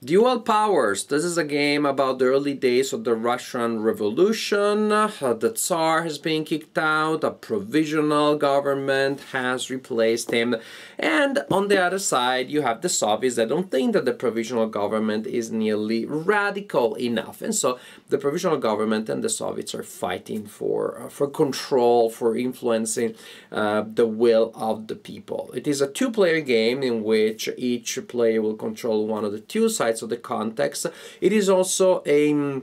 Dual Powers. This is a game about the early days of the Russian Revolution. The Tsar has been kicked out, a provisional government has replaced him, and on the other side you have the Soviets that don't think that the provisional government is nearly radical enough, and so the provisional government and the Soviets are fighting for control, for influencing the will of the people. It is a two-player game in which each player will control one of the two sides of the context. It is also a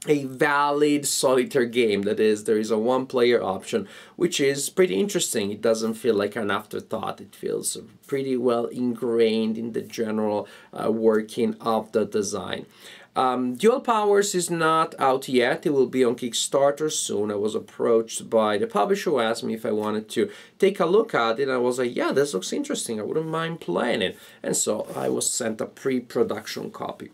valid solitaire game. That is, there is a one-player option, which is pretty interesting. It doesn't feel like an afterthought. It feels pretty well ingrained in the general working of the design. Dual Powers is not out yet. It will be on Kickstarter soon. I was approached by the publisher who asked me if I wanted to take a look at it, and I was like, yeah, this looks interesting. I wouldn't mind playing it. And so I was sent a pre-production copy.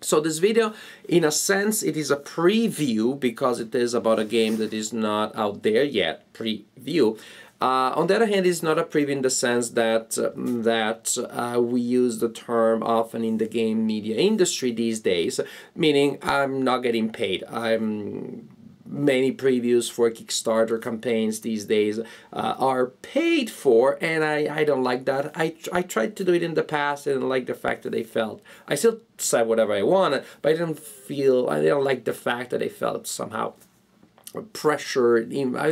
So this video, in a sense, it is a preview because it is about a game that is not out there yet, preview. On the other hand, it's not a preview in the sense that we use the term often in the game media industry these days, meaning I'm not getting paid. Many previews for Kickstarter campaigns these days are paid for, and I don't like that. I tried to do it in the past. I didn't like the fact that I still said whatever I wanted, but I didn't like the fact that I felt somehow pressure. I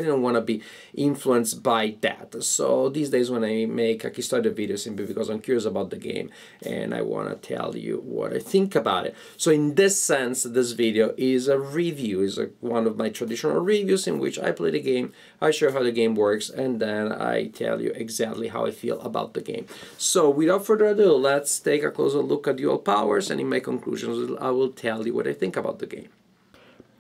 didn't want to be influenced by that. So these days when I make a Kickstarter video, simply because I'm curious about the game and I want to tell you what I think about it. So in this sense, this video is a review, is one of my traditional reviews in which I play the game, I show how the game works, and then I tell you exactly how I feel about the game. So without further ado, let's take a closer look at Dual Powers, and in my conclusions I will tell you what I think about the game.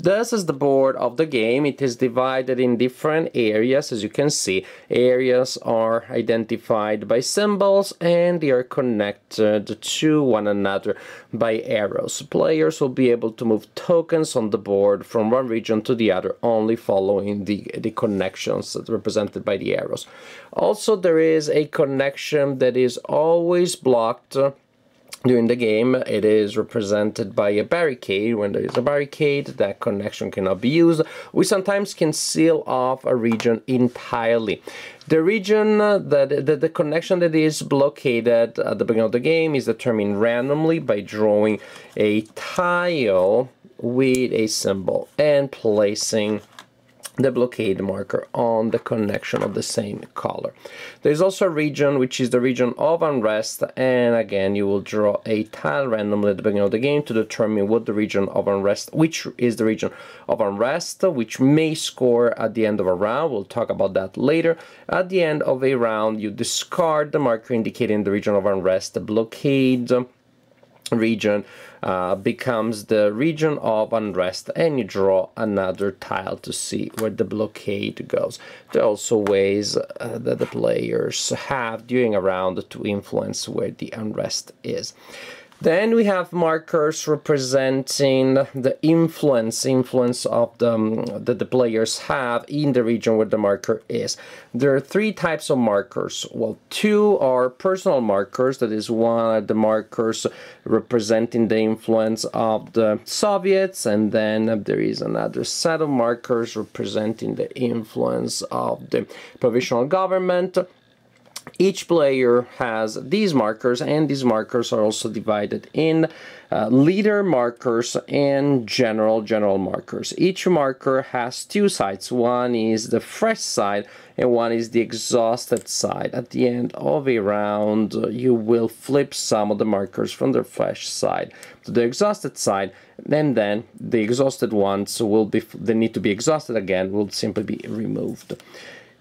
This is the board of the game. It is divided in different areas. As you can see, areas are identified by symbols and they are connected to one another by arrows. Players will be able to move tokens on the board from one region to the other only following the connections that are represented by the arrows. Also, there is a connection that is always blocked during the game. It is represented by a barricade. When there is a barricade, that connection cannot be used. We sometimes can seal off a region entirely. The region, the connection that is blockaded at the beginning of the game is determined randomly by drawing a tile with a symbol and placing the blockade marker on the connection of the same color. There's also a region which is the region of Unrest, and again you will draw a tile randomly at the beginning of the game to determine what the region of Unrest, which is the region of Unrest, which may score at the end of a round. We'll talk about that later. At the end of a round, you discard the marker indicating the region of Unrest. The blockade region becomes the region of Unrest, and you draw another tile to see where the blockade goes. There are also ways that the players have during a round to influence where the Unrest is. Then we have markers representing the influence of that the players have in the region where the marker is. There are three types of markers. Well, two are personal markers. That is one of the markers representing the influence of the Soviets, and then there is another set of markers representing the influence of the provisional government. Each player has these markers, and these markers are also divided in leader markers and general markers. Each marker has two sides. One is the fresh side and one is the exhausted side. At the end of a round, you will flip some of the markers from the fresh side to the exhausted side, and then the exhausted ones they need to be exhausted again, will simply be removed.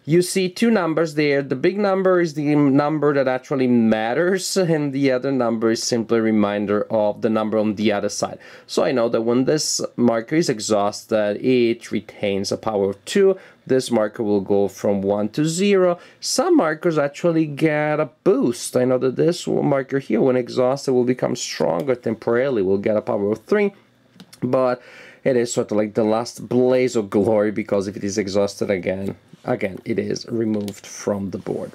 You see two numbers there. The big number is the number that actually matters, and the other number is simply a reminder of the number on the other side. So I know that when this marker is exhausted, it retains a power of 2. This marker will go from 1 to 0. Some markers actually get a boost. I know that this marker here, when exhausted, will become stronger temporarily, will get a power of 3. But it is sort of like the last blaze of glory, because if it is exhausted again, it is removed from the board.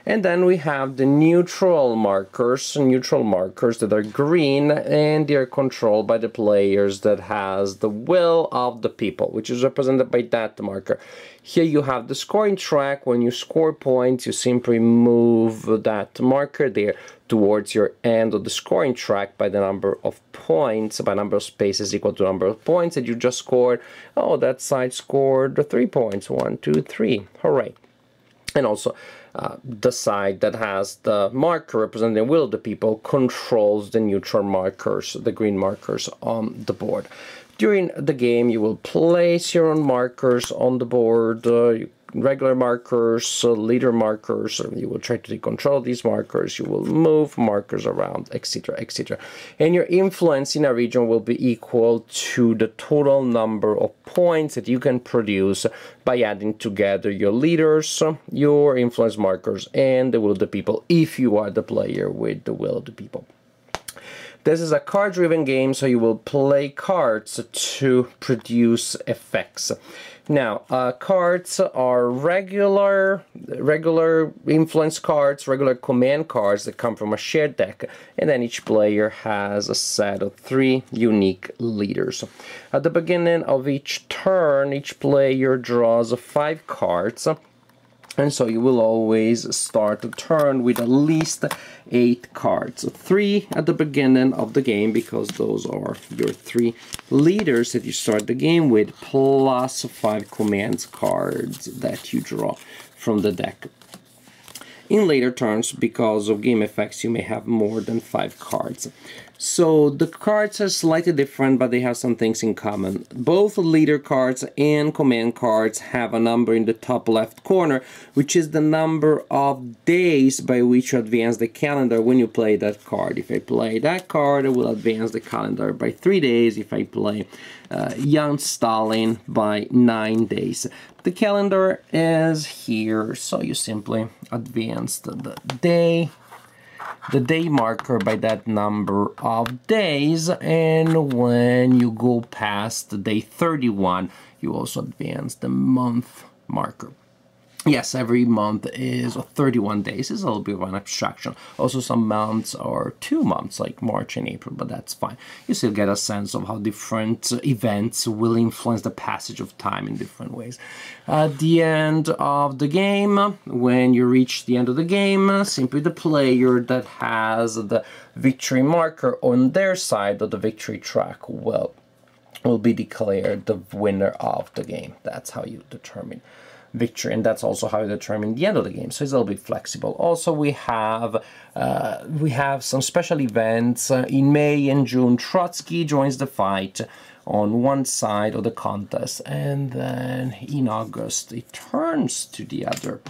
And then we have the neutral markers that are green, and they are controlled by the players that has the will of the people, which is represented by that marker. Here you have the scoring track. When you score points, you simply move that marker there towards your end of the scoring track by the number of points, by number of spaces equal to number of points that you just scored. Oh, that side scored 3 points. 1, 2, 3. Hooray. And also, the side that has the marker representing the will of the people controls the neutral markers, the green markers on the board. During the game, you will place your own markers on the board, regular markers, leader markers. You will try to take control of these markers. You will move markers around, etc., etc. And your influence in a region will be equal to the total number of points that you can produce by adding together your leaders, your influence markers, and the will of the people, if you are the player with the will of the people. This is a card-driven game, so you will play cards to produce effects. Now, cards are regular influence cards, regular command cards that come from a shared deck, and then each player has a set of 3 unique leaders. At the beginning of each turn, each player draws 5 cards. And so you will always start the turn with at least 8 cards. 3 at the beginning of the game, because those are your 3 leaders that you start the game with, plus 5 commands cards that you draw from the deck. In later turns, because of game effects, you may have more than 5 cards. So the cards are slightly different, but they have some things in common. Both leader cards and command cards have a number in the top left corner, which is the number of days by which you advance the calendar when you play that card. If I play that card, I will advance the calendar by 3 days. If I play young Stalin, by 9 days. The calendar is here, so you simply advance the day marker by that number of days, and when you go past day 31, you also advance the month marker. Yes, every month is 31 days. It's a little bit of an abstraction. Also, some months are 2 months, like March and April, but that's fine. You still get a sense of how different events will influence the passage of time in different ways. At the end of the game, when you reach the end of the game, simply the player that has the victory marker on their side of the victory track will be declared the winner of the game. That's how you determine victory, and that's also how you determine the end of the game, so it's a little bit flexible. Also, we have some special events. In May and June, Trotsky joins the fight on one side of the contest, and then in August it turns to the other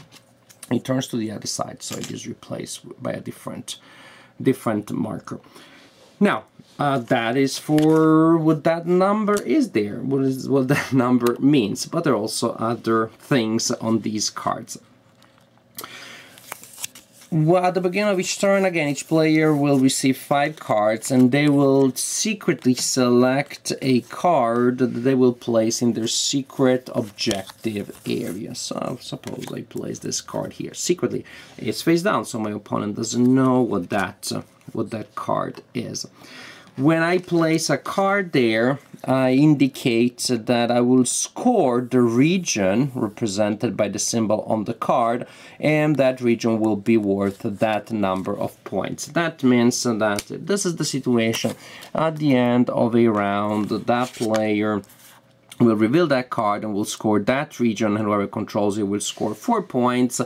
side, so it is replaced by a different marker. Now, that is for what that number is there, what that number means, but there are also other things on these cards. Well, at the beginning of each turn, again, each player will receive 5 cards, and they will secretly select a card that they will place in their secret objective area. So suppose I place this card here secretly. It's face down, so my opponent doesn't know what that card is. When I place a card there, I indicate that I will score the region represented by the symbol on the card, and that region will be worth that number of points. That means that this is the situation. At the end of a round, that player will reveal that card and will score that region, and whoever controls it will score 4 points,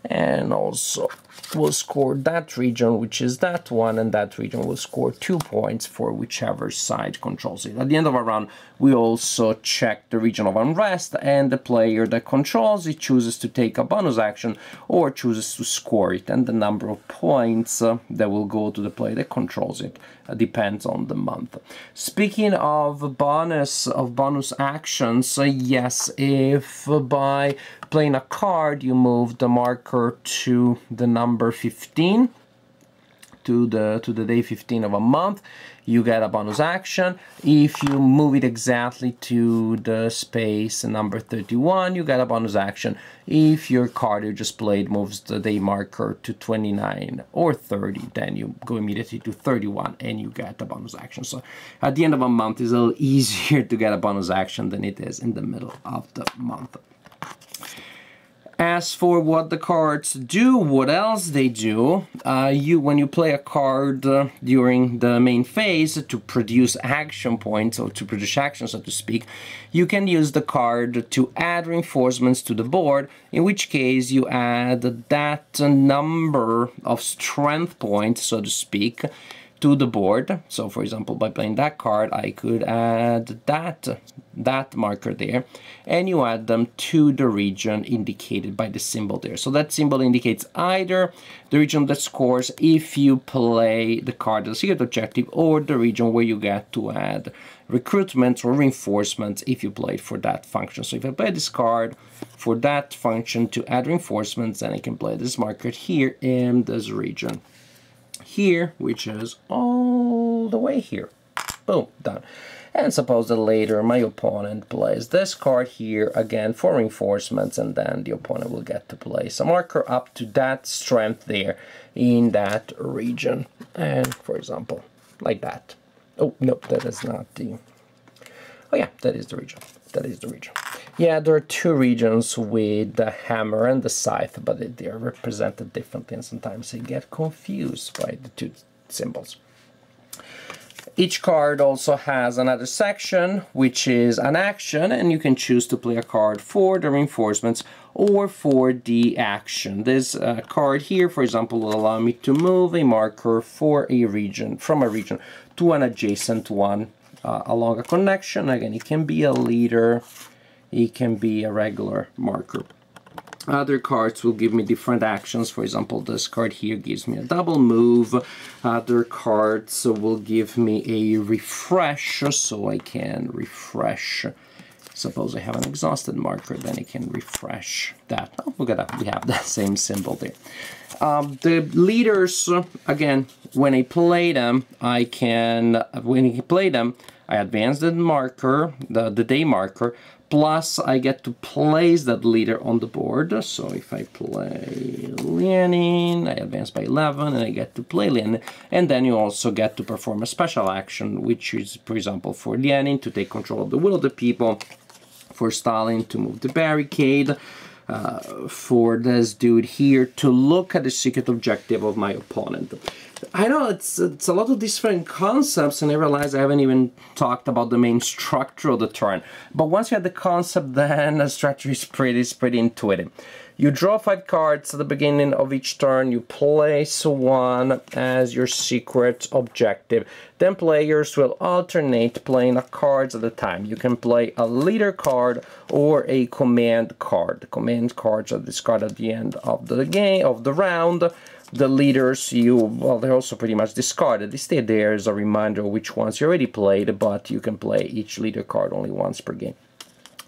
and also will score that region, which is that one, and that region will score 2 points for whichever side controls it. At the end of our round, we also check the region of Unrest, and the player that controls it chooses to take a bonus action or chooses to score it, and the number of points that will go to the player that controls it depends on the month. Speaking of bonus actions, yes, if by playing a card you move the marker to the number 15, to the day 15 of a month, you get a bonus action. If you move it exactly to the space number 31, you get a bonus action. If your card you just played moves the day marker to 29 or 30, then you go immediately to 31 and you get a bonus action. So at the end of a month, it's a little easier to get a bonus action than it is in the middle of the month. As for what the cards do, what else they do, when you play a card during the main phase to produce action points, or to produce action, so to speak, you can use the card to add reinforcements to the board, in which case you add that number of strength points, so to speak, to the board. So for example, by playing that card, I could add that marker there, and you add them to the region indicated by the symbol there. So that symbol indicates either the region that scores if you play the card as a secret objective, or the region where you get to add recruitments or reinforcements if you play it for that function. So if I play this card for that function to add reinforcements, then I can play this marker here in this region here, which is all the way here. Boom, done. And suppose that later my opponent plays this card here again for reinforcements, and then the opponent will get to place a marker up to that strength there in that region. And for example, like that. Oh, no, that is not the... Oh yeah, that is the region. That is the region. Yeah, there are two regions with the hammer and the scythe, but they are represented differently, and sometimes they get confused by the two symbols. Each card also has another section, which is an action, and you can choose to play a card for the reinforcements or for the action. This card here, for example, will allow me to move a marker for a region, from a region to an adjacent one along a connection. Again, it can be a leader, it can be a regular marker. Other cards will give me different actions. For example, this card here gives me a double move. Other cards will give me a refresh, so I can refresh. Suppose I have an exhausted marker, then I can refresh that. Oh, look at that, we have that same symbol there. The leaders, again, when I play them, I advance the marker, the day marker, plus I get to place that leader on the board. So if I play Lenin, I advance by 11 and I get to play Lenin. And then you also get to perform a special action, which is, for example, for Lenin to take control of the will of the people, for Stalin to move the barricade, for this dude here to look at the secret objective of my opponent. I know it's a lot of different concepts, and I realize I haven't even talked about the main structure of the turn. But once you have the concept, then the structure is pretty intuitive. You draw 5 cards at the beginning of each turn, you place one as your secret objective. Then players will alternate playing a cards at a time. You can play a leader card or a command card. The command cards are discarded at the end of the game, of the round. The leaders, well, they're also pretty much discarded. They stay there as a reminder of which ones you already played, but you can play each leader card only once per game.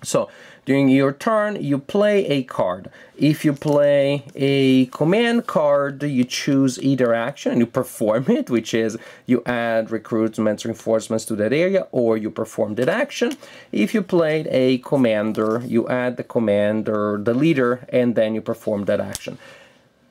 So, during your turn, you play a card. If you play a command card, you choose either action and you perform it, which is you add recruitments, reinforcements to that area, or you perform that action. If you played a commander, you add the commander, the leader, and then you perform that action.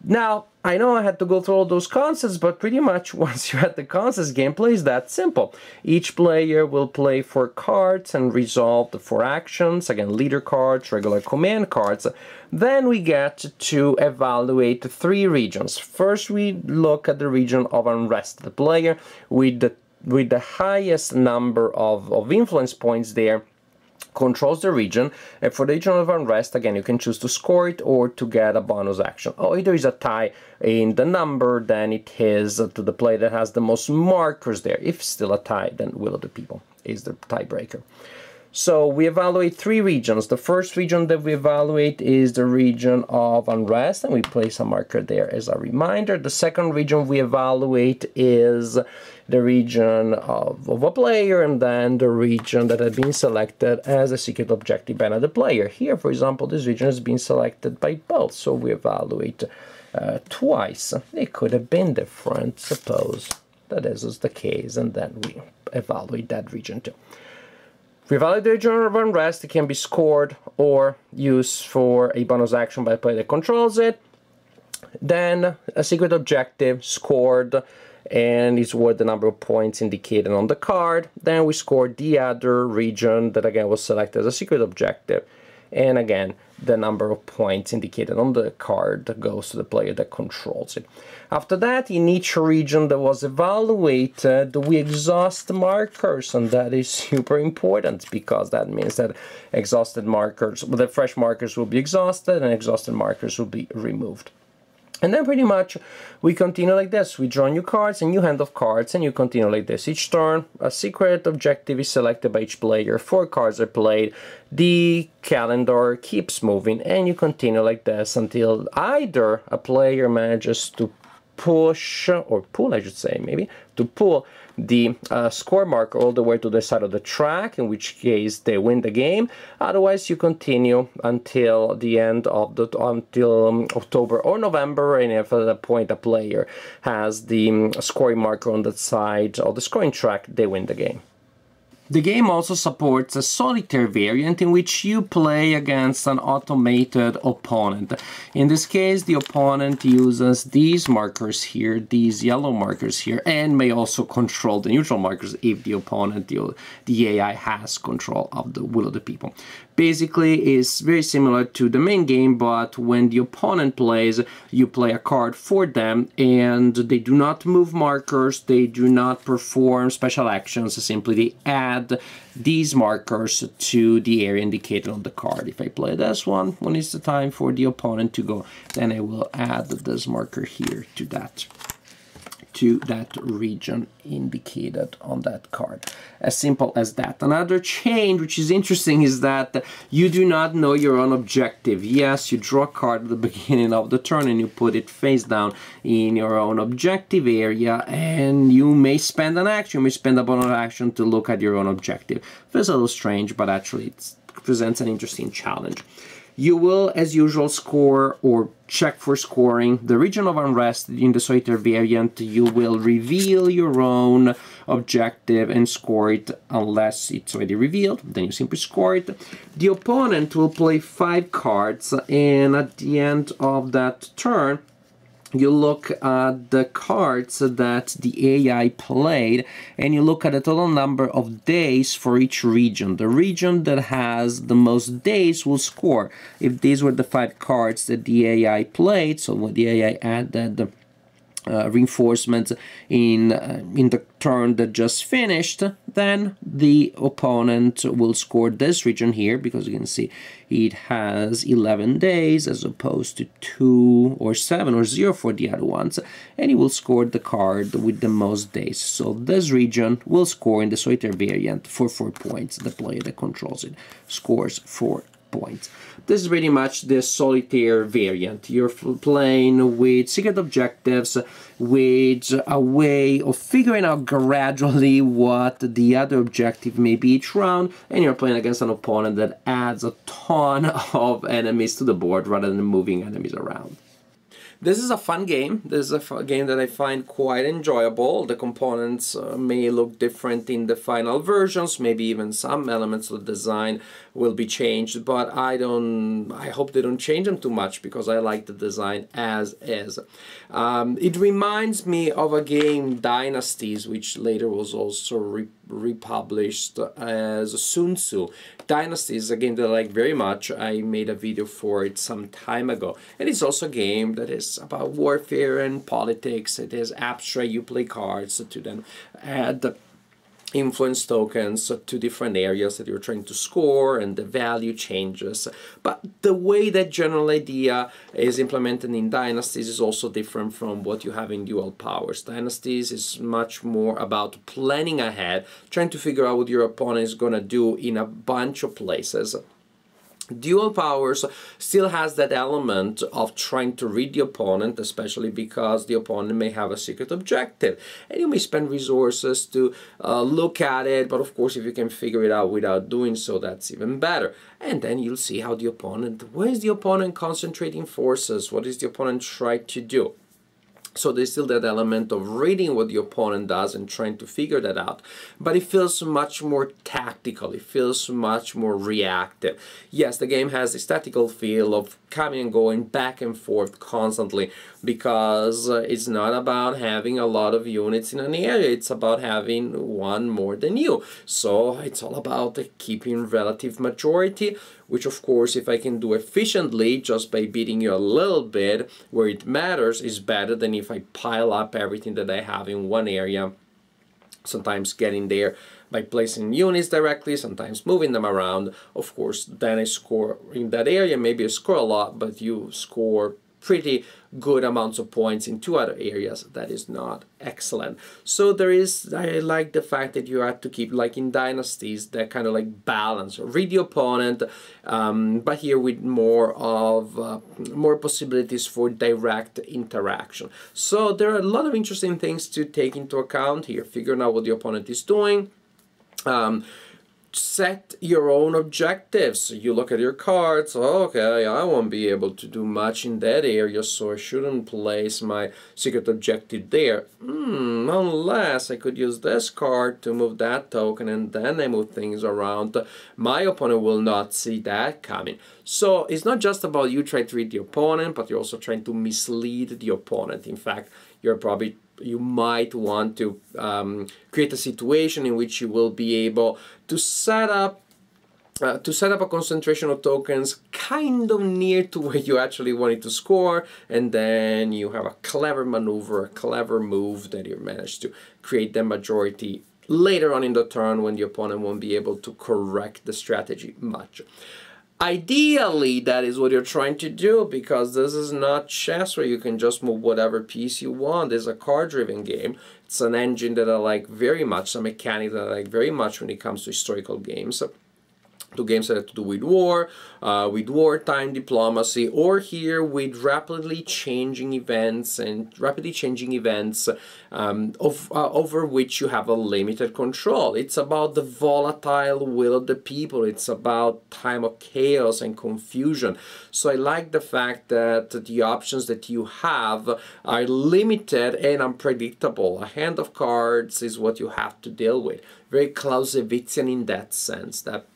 Now, I know I had to go through all those concepts, but pretty much once you're at the concepts, gameplay is that simple. Each player will play 4 cards and resolve the 4 actions, again, leader cards, regular command cards. Then we get to evaluate 3 regions. First, we look at the region of Unrest. The player with the highest number of influence points there controls the region, and for the region of Unrest, again, you can choose to score it or to get a bonus action. Or if there is a tie in the number, then it is to the player that has the most markers there. If still a tie, then Will of the People is the tiebreaker. So we evaluate 3 regions. The first region that we evaluate is the region of Unrest, and we place a marker there as a reminder. The second region we evaluate is the region of a player, and then the region that had been selected as a secret objective by another player. Here, for example, this region has been selected by both, so we evaluate twice. It could have been different, suppose that this is the case, and then we evaluate that region too. If we evaluate the region of Unrest, it can be scored or used for a bonus action by the player that controls it. Then a secret objective scored, and is worth the number of points indicated on the card. Then we scored the other region that again was selected as a secret objective, and again the number of points indicated on the card goes to the player that controls it. After that, in each region that was evaluated, we exhaust markers, and that is super important because that means that exhausted markers, the fresh markers will be exhausted and exhausted markers will be removed. And then pretty much we continue like this. We draw new cards, a new hand of cards, and you continue like this. Each turn, a secret objective is selected by each player. 4 cards are played. The calendar keeps moving, and you continue like this until either a player manages to push, or pull I should say maybe, to pull the score marker all the way to the side of the track, in which case they win the game. Otherwise you continue until the end of the October or November, and if at that point a player has the scoring marker on the side of the scoring track, they win the game. The game also supports a solitaire variant in which you play against an automated opponent. In this case, the opponent uses these markers here, these yellow markers here, and may also control the neutral markers if the opponent, the AI, has control of the will of the people. Basically, it's very similar to the main game, but when the opponent plays, you play a card for them, and they do not move markers, they do not perform special actions, simply they add these markers to the area indicated on the card. If I play this one, when it's the time for the opponent to go, then I will add this marker here to that region indicated on that card. As simple as that. Another change which is interesting is that you do not know your own objective. Yes, you draw a card at the beginning of the turn and you put it face down in your own objective area, and you may spend an action, you may spend a bonus action to look at your own objective. Feels a little strange, but actually it presents an interesting challenge. You will, as usual, score or check for scoring the region of Unrest. In the Solitaire variant, you will reveal your own objective and score it unless it's already revealed. Then you simply score it. The opponent will play 5 cards, and at the end of that turn, you look at the cards that the AI played, and you look at the total number of days for each region. The region that has the most days will score. If these were the 5 cards that the AI played, so when the AI added reinforcements in the turn that just finished, then the opponent will score this region here, because you can see it has 11 days as opposed to 2 or 7 or 0 for the other ones, and he will score the card with the most days. So this region will score in the Solitaire variant for 4 points. The player that controls it scores 4 points. This is pretty much the Solitaire variant. You're playing with secret objectives, with a way of figuring out gradually what the other objective may be each round, and you're playing against an opponent that adds a ton of enemies to the board rather than moving enemies around. This is a fun game. This is a game that I find quite enjoyable. The components may look different in the final versions, maybe even some elements of the design will be changed, but I hope they don't change them too much because I like the design as is. It reminds me of a game, Dynasties, which later was also republished as Sun Tzu. Dynasties is a game that I like very much. I made a video for it some time ago. And it's also a game that is about warfare and politics. It is abstract. You play cards to then add influence tokens to different areas that you're trying to score, and the value changes. But the way that general idea is implemented in Dynasties is also different from what you have in Dual Powers. Dynasties is much more about planning ahead, trying to figure out what your opponent is going to do in a bunch of places. Dual powers still has that element of trying to read the opponent, especially because the opponent may have a secret objective. And you may spend resources to look at it, but of course if you can figure it out without doing so, that's even better. And then you'll see how the opponent, where is the opponent concentrating forces? What is the opponent trying to do? So there's still that element of reading what the opponent does and trying to figure that out. But it feels much more tactical. It feels much more reactive. Yes, the game has this tactical feel of coming and going back and forth constantly, because it's not about having a lot of units in an area. It's about having one more than you. So it's all about keeping relative majority, which of course, if I can do efficiently just by beating you a little bit where it matters, is better than if I pile up everything that I have in one area, sometimes getting there by placing units directly, sometimes moving them around. Of course, then I score in that area. Maybe I score a lot, but you score pretty good amounts of points in two other areas. That is not excellent. So there is, I like the fact that you have to keep, like in Dynasties, that kind of like balance. Read the opponent, but here with more of more possibilities for direct interaction. So there are a lot of interesting things to take into account here. Figuring out what the opponent is doing. Set your own objectives. You look at your cards, okay, I won't be able to do much in that area, so I shouldn't place my secret objective there. Unless I could use this card to move that token, and then I move things around. My opponent will not see that coming. So it's not just about you trying to read the opponent, but you're also trying to mislead the opponent. In fact, you might want to create a situation in which you will be able to set up a concentration of tokens kind of near to where you actually wanted to score, and then you have a clever maneuver, a clever move that you managed to create the majority later on in the turn when the opponent won't be able to correct the strategy much. Ideally, that is what you're trying to do, because this is not chess where you can just move whatever piece you want. It's a card-driven game. It's an engine that I like very much, a mechanic that I like very much when it comes to historical games. To games that have to do with wartime diplomacy, or here with rapidly changing events over which you have a limited control. It's about the volatile will of the people. It's about time of chaos and confusion. So I like the fact that the options that you have are limited and unpredictable. A hand of cards is what you have to deal with. Very Clausewitzian in that sense, that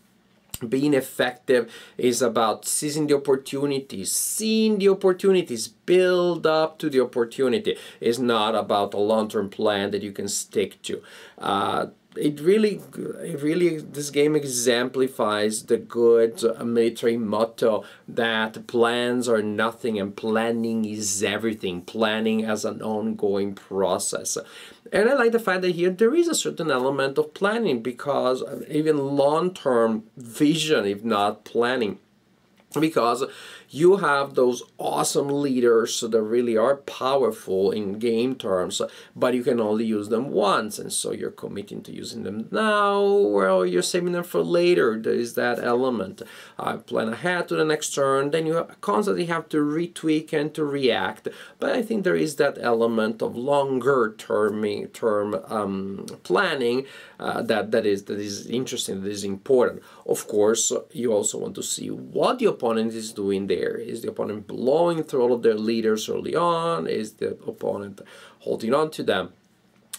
being effective is about seizing the opportunities, seeing the opportunities, build up to the opportunity. It's not about a long-term plan that you can stick to. It really, this game exemplifies the good military motto that plans are nothing and planning is everything. Planning as an ongoing process. And I like the fact that here there is a certain element of planning, because even long-term vision, if not planning, because you have those awesome leaders that really are powerful in game terms, but you can only use them once, and so you're committing to using them now, or you're saving them for later. There is that element. Plan ahead to the next turn, then you constantly have to retweak and to react. But I think there is that element of longer term planning that is interesting, that is important. Of course, you also want to see what the opponent is doing there. Is the opponent blowing through all of their leaders early on? Is the opponent holding on to them?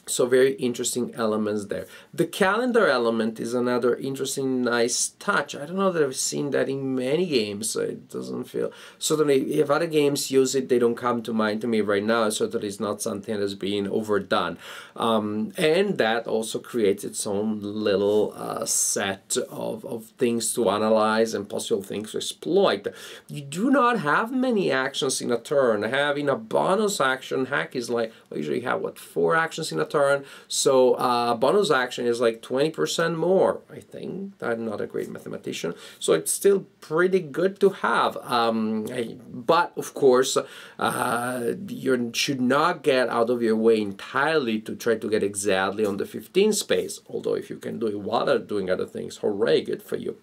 So very interesting elements there. The calendar element is another interesting, nice touch. I don't know that I've seen that in many games. It doesn't feel... Certainly, if other games use it, they don't come to mind to me right now. Certainly, it's not something that's being overdone. And that also creates its own little set of things to analyze and possible things to exploit. You do not have many actions in a turn. Having a bonus action hack is like... Well, usually you have, what, 4 actions in a turn? So bonus action is like 20% more, I think. I'm not a great mathematician, so it's still pretty good to have. But of course, you should not get out of your way entirely to try to get exactly on the 15 space. Although if you can do it while doing other things, hooray, good for you.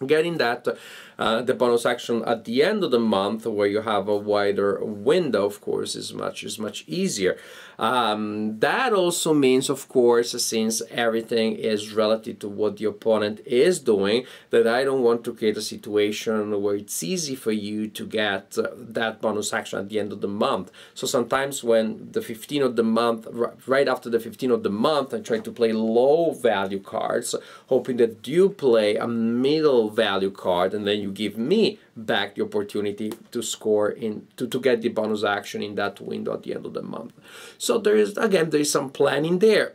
getting that the bonus action at the end of the month, where you have a wider window, of course, is much easier. That also means, of course, since everything is relative to what the opponent is doing, that I don't want to create a situation where it's easy for you to get that bonus action at the end of the month. So sometimes when the 15th of the month, right after the 15th of the month, I try to play low value cards, hoping that you play a middle value card, and then you give me back the opportunity to score to get the bonus action in that window at the end of the month. So there is some planning there.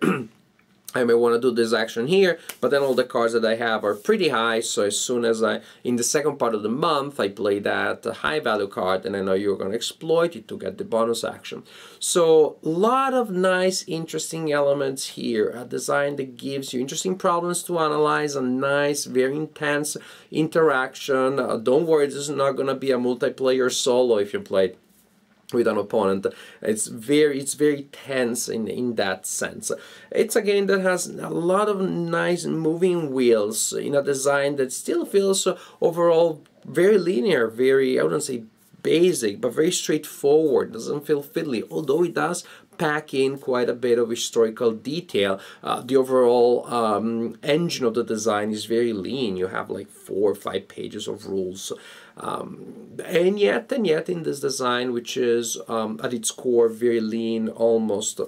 I may want to do this action here, but then all the cards that I have are pretty high, so as soon as in the second part of the month, I play that high value card, and I know you're going to exploit it to get the bonus action. So a lot of nice, interesting elements here. A design that gives you interesting problems to analyze, a nice, very intense interaction. Don't worry, this is not going to be a multiplayer solo if you play with an opponent. It's very tense in that sense. It's a game that has a lot of nice moving wheels in a design that still feels overall very linear, very, I wouldn't say basic, but very straightforward. Doesn't feel fiddly, although it does pack in quite a bit of historical detail. The overall engine of the design is very lean. You have like 4 or 5 pages of rules. And yet in this design, which is at its core very lean, almost,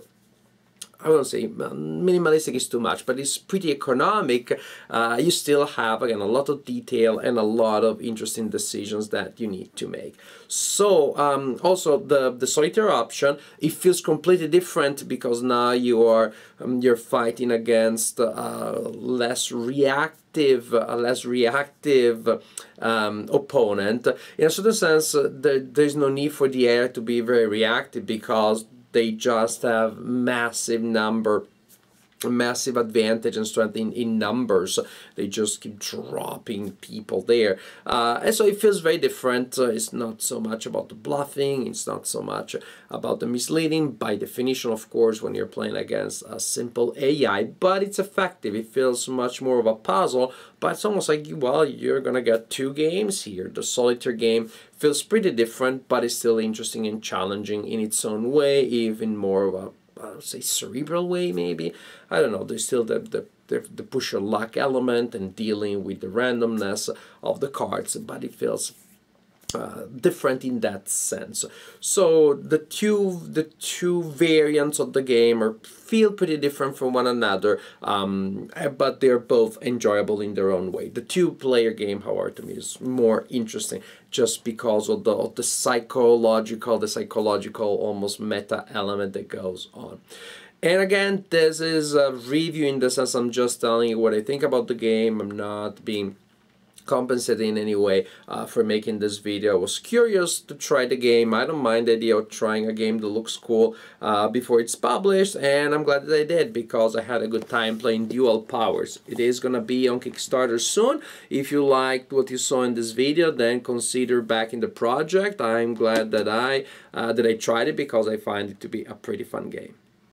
I wouldn't say minimalistic is too much, but it's pretty economic. You still have, again, a lot of detail and a lot of interesting decisions that you need to make. So also the solitaire option, it feels completely different because now you're fighting against less reactive opponent. In a certain sense, there's no need for the air to be very reactive because they just have massive advantage and strength in numbers. They just keep dropping people there. And so it feels very different. It's not so much about the bluffing. It's not so much about the misleading. By definition, of course, when you're playing against a simple AI, but it's effective. It feels much more of a puzzle, but it's almost like, well, you're going to get 2 games here. The solitaire game feels pretty different, but it's still interesting and challenging in its own way, even more of a, I would say, cerebral way, maybe. I don't know. There's still the push your luck element and dealing with the randomness of the cards, but it feels different in that sense. So the two variants of the game feel pretty different from one another, but they're both enjoyable in their own way. The 2-player game, however, to me is more interesting just because of the psychological almost meta element that goes on. And again, this is a review in the sense I'm just telling you what I think about the game. I'm not being compensated in any way for making this video. I was curious to try the game. I don't mind the idea of trying a game that looks cool before it's published, and I'm glad that I did because I had a good time playing Dual Powers. It is gonna be on Kickstarter soon. If you liked what you saw in this video, then consider backing the project. I'm glad that I tried it because I find it to be a pretty fun game.